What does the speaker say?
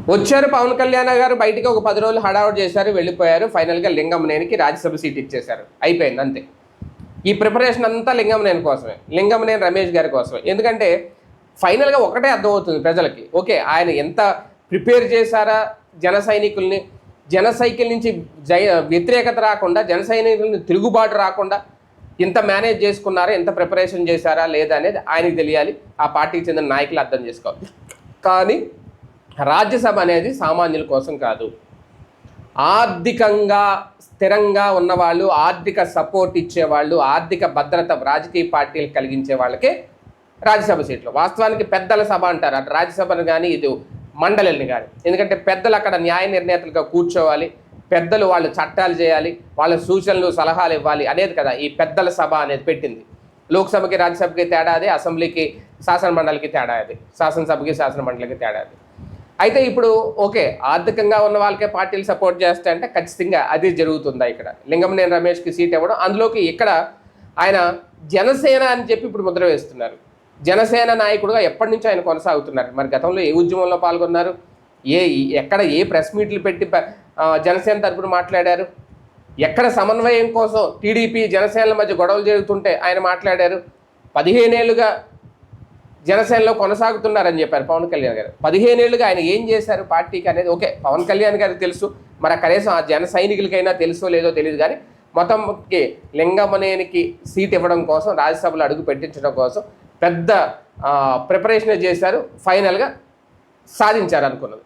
వచ్చారు పవన్ కళ్యాణ్ గారు బయటికి ఒక 10 రోజులు హడావుడి చేశారు, వెళ్ళిపోయారు. ఫైనల్గా లింగంనేనికి రాజ్యసభ సీట్ ఇచ్చేశారు, అయిపోయింది అంతే. ఈ ప్రిపరేషన్ అంతా లింగంనేని కోసమే, లింగంనేని రమేష్ గారి కోసమే. ఎందుకంటే ఫైనల్గా ఒకటే అర్థమవుతుంది ప్రజలకి, ఓకే ఆయన ఎంత ప్రిపేర్ చేశారా జన సైనికుల్ని, జన సైకిల్ నుంచి వ్యతిరేకత రాకుండా, జన సైనికుల్ని తిరుగుబాటు రాకుండా ఇంత మేనేజ్ చేసుకున్నారా, ఎంత ప్రిపరేషన్ చేశారా లేదా అనేది ఆయనకి తెలియాలి, ఆ పార్టీకి చెందిన నాయకులు అర్థం చేసుకోవాలి. కానీ రాజ్యసభ అనేది సామాన్యుల కోసం కాదు. ఆర్థికంగా స్థిరంగా ఉన్నవాళ్ళు, ఆర్థిక సపోర్ట్ ఇచ్చేవాళ్ళు, ఆర్థిక భద్రత రాజకీయ పార్టీలు కలిగించే వాళ్ళకే రాజ్యసభ సీట్లు. వాస్తవానికి పెద్దల సభ అంటారు అటు రాజ్యసభను కానీ ఇది మండలిని కానీ. ఎందుకంటే పెద్దలు అక్కడ న్యాయ నిర్ణేతలుగా కూర్చోవాలి, పెద్దలు వాళ్ళు చట్టాలు చేయాలి, వాళ్ళ సూచనలు సలహాలు ఇవ్వాలి అనేది కదా ఈ పెద్దల సభ అనేది పెట్టింది. లోక్సభకి రాజ్యసభకి తేడా అది, అసెంబ్లీకి శాసన మండలికి తేడా అది, శాసనసభకి శాసన మండలికి తేడా అది. అయితే ఇప్పుడు ఓకే ఆర్థికంగా ఉన్న వాళ్ళకే పార్టీలు సపోర్ట్ చేస్తాయంటే ఖచ్చితంగా అది జరుగుతుందా ఇక్కడ. లింగంనేని రమేష్కి సీట్ ఇవ్వడం, అందులోకి ఇక్కడ ఆయన జనసేన అని చెప్పి ఇప్పుడు ముద్ర వేస్తున్నారు. జనసేన నాయకుడుగా ఎప్పటి నుంచో ఆయన కొనసాగుతున్నారు. మరి గతంలో ఏ ఉద్యమంలో పాల్గొన్నారు, ఎక్కడ ఏ ప్రెస్ మీట్లు పెట్టి జనసేన తరపున మాట్లాడారు, ఎక్కడ సమన్వయం కోసం టీడీపీ జనసేనల మధ్య గొడవలు జరుగుతుంటే ఆయన మాట్లాడారు. 15 ఏళ్ళుగా జనసేనలో కొనసాగుతున్నారని చెప్పారు పవన్ కళ్యాణ్ గారు. 15 ఏళ్ళుగా ఆయన ఏం చేశారు పార్టీకి అనేది ఓకే పవన్ కళ్యాణ్ గారికి తెలుసు, మరి కనీసం ఆ జన సైనికులకైనా తెలుసో లేదో తెలియదు. కానీ మొత్తంకి లింగంనేనికి సీట్ ఇవ్వడం కోసం, రాజ్యసభలో అడుగు పెట్టించడం కోసం పెద్ద ప్రిపరేషన్ చేశారు, ఫైనల్గా సాధించారు అనుకున్నది.